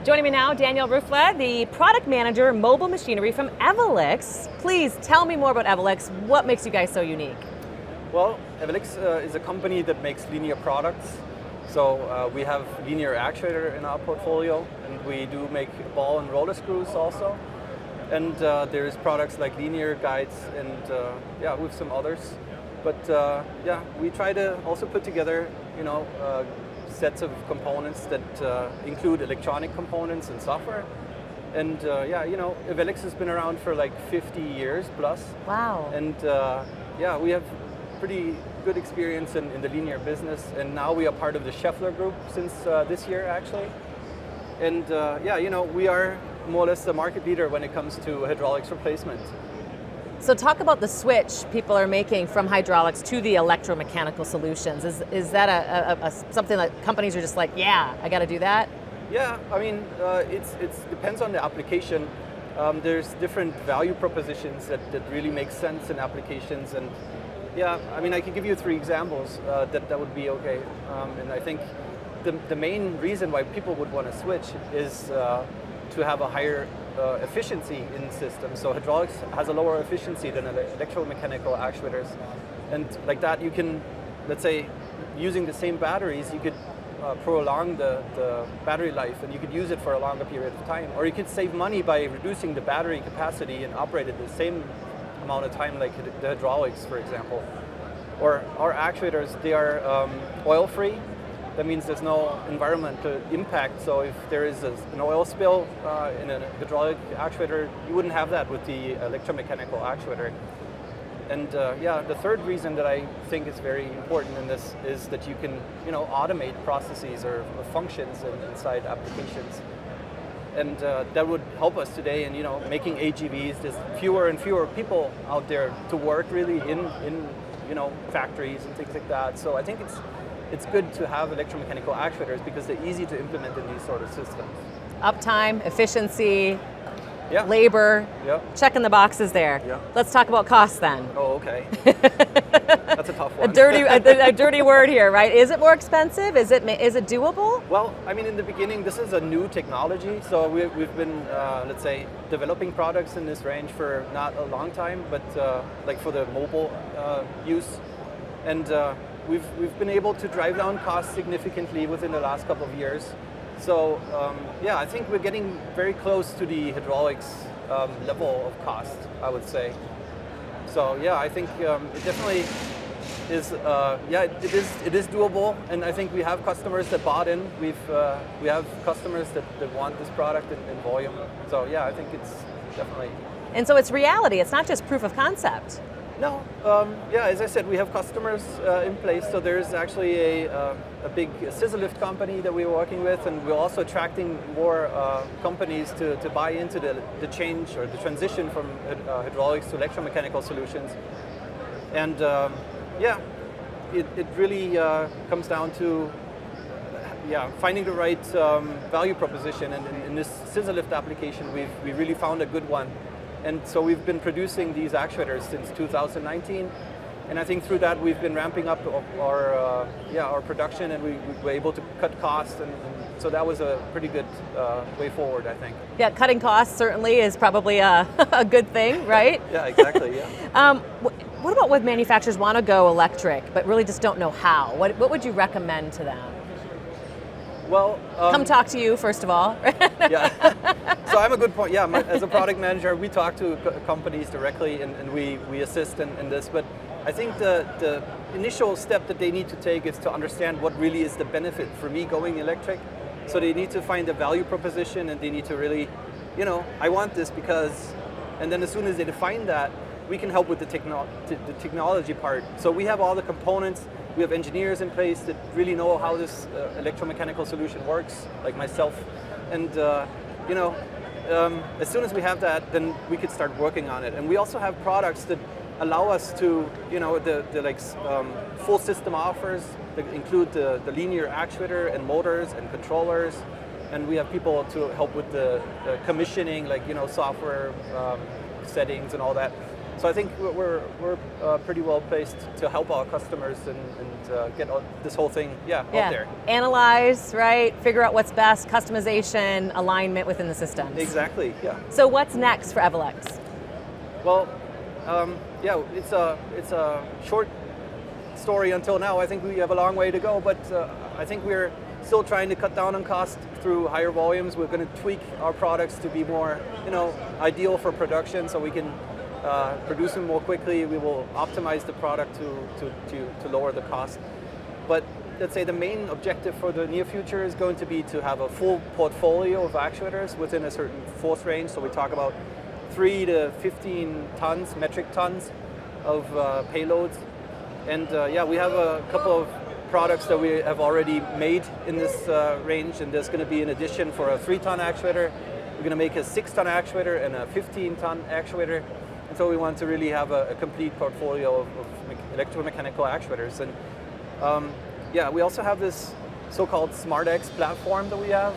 Joining me now, Daniel Rufle, the product manager, mobile machinery from Ewellix. Please tell me more about Ewellix. What makes you guys so unique? Well, Ewellix is a company that makes linear products. So we have linear actuator in our portfolio, and we do make ball and roller screws also. And there's products like linear guides and yeah, with some others. But yeah, we try to also put together, sets of components that include electronic components and software. And yeah, Ewellix has been around for like 50 years plus. Wow. And yeah, we have pretty good experience in the linear business. And now we are part of the Schaeffler group since this year, actually. And yeah, we are more or less the market leader when it comes to hydraulics replacement. So talk about the switch people are making from hydraulics to the electromechanical solutions. Is that something that companies are just like, yeah, I got to do that? Yeah, I mean, it depends on the application. There's different value propositions that really make sense in applications. And yeah, I mean, I can give you 3 examples that would be okay. And I think the main reason why people would want to switch is to have a higher efficiency in systems. So hydraulics has a lower efficiency than electromechanical actuators. And like that, you can, let's say, using the same batteries, you could prolong the battery life, and you could use it for a longer period of time. Or you could save money by reducing the battery capacity and operate it the same amount of time like the hydraulics, for example. Or our actuators, they are oil-free. That means there's no environmental impact. So if there is an oil spill in a hydraulic actuator, you wouldn't have that with the electromechanical actuator. And yeah, the third reason that I think is very important in this is that you can, automate processes or functions inside applications. And that would help us today in, making AGVs. There's fewer and fewer people out there to work really in factories and things like that. So I think it's good to have electromechanical actuators because they're easy to implement in these sort of systems. Uptime, efficiency, yeah. Labor, yeah. Checking the boxes there. Yeah. Let's talk about cost then. Oh, okay. That's a tough one. a dirty word here, right? Is it more expensive? Is it doable? Well, I mean, in the beginning, this is a new technology, so we've been, let's say, developing products in this range for not a long time, but like for the mobile use, and we've been able to drive down costs significantly within the last couple of years. So yeah, I think we're getting very close to the hydraulics level of cost, I would say. So yeah, I think it definitely is. Yeah, it is doable, and I think we have customers that bought in. We have customers that want this product in volume. So yeah, I think it's definitely. And so it's reality. It's not just proof of concept. No, yeah, as I said, we have customers in place. So there's actually a big scissor lift company that we're working with, and we're also attracting more companies to buy into the change or the transition from hydraulics to electromechanical solutions. And yeah, it really comes down to finding the right value proposition. And in this scissor lift application, we really found a good one. And so we've been producing these actuators since 2019, and I think through that we've been ramping up our production, and we were able to cut costs, and so that was a pretty good way forward, I think. Yeah, cutting costs certainly is probably a good thing, right? Yeah, exactly. Yeah. What about when manufacturers want to go electric but really just don't know how? What would you recommend to them? Well, come talk to you first of all. Yeah. So I'm a good point. Yeah, as a product manager, we talk to companies directly, and we assist in this. But I think the initial step that they need to take is to understand what really is the benefit for me going electric. So they need to find a value proposition, and they need to really, I want this because, and then as soon as they define that, we can help with the technology part. So we have all the components. We have engineers in place that really know how this electromechanical solution works, like myself. And as soon as we have that, then we could start working on it. And we also have products that allow us to, the full system offers that include the linear actuator and motors and controllers. And we have people to help with the commissioning, like software settings and all that. So I think we're pretty well placed to help our customers and get this whole thing out there. Analyze, right? Figure out what's best, customization, alignment within the systems. Exactly, yeah. So what's next for Ewellix? Well, it's a short story until now. I think we have a long way to go, but I think we're still trying to cut down on cost through higher volumes. We're going to tweak our products to be more, ideal for production, so we can produce them more quickly. We will optimize the product to lower the cost. But let's say the main objective for the near future is going to be to have a full portfolio of actuators within a certain force range. So we talk about 3 to 15 tons, metric tons of payloads. And we have a couple of products that we have already made in this range, and there's going to be an addition for a 3-ton actuator. We're going to make a 6-ton actuator and a 15-ton actuator. And so we want to really have a complete portfolio of electromechanical actuators. And we also have this so-called SmartX platform that we have.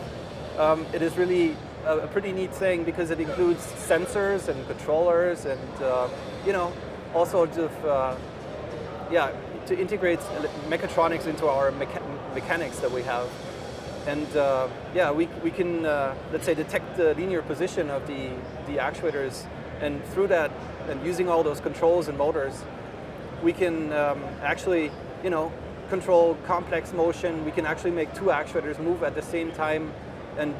It is really a pretty neat thing because it includes sensors and controllers and all sorts of to integrate mechatronics into our mechanics that we have. And we can let's say detect the linear position of the actuators, and through that, and using all those controls and motors, we can actually control complex motion. We can actually make 2 actuators move at the same time, and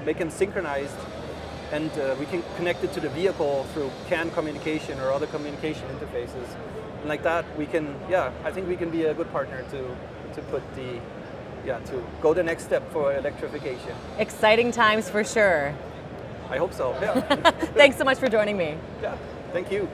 make them synchronized, and we can connect it to the vehicle through CAN communication or other communication interfaces. And like that, we can I think we can be a good partner to put to go the next step for electrification. Exciting times for sure. I hope so. Yeah. Thanks so much for joining me. Yeah. Thank you.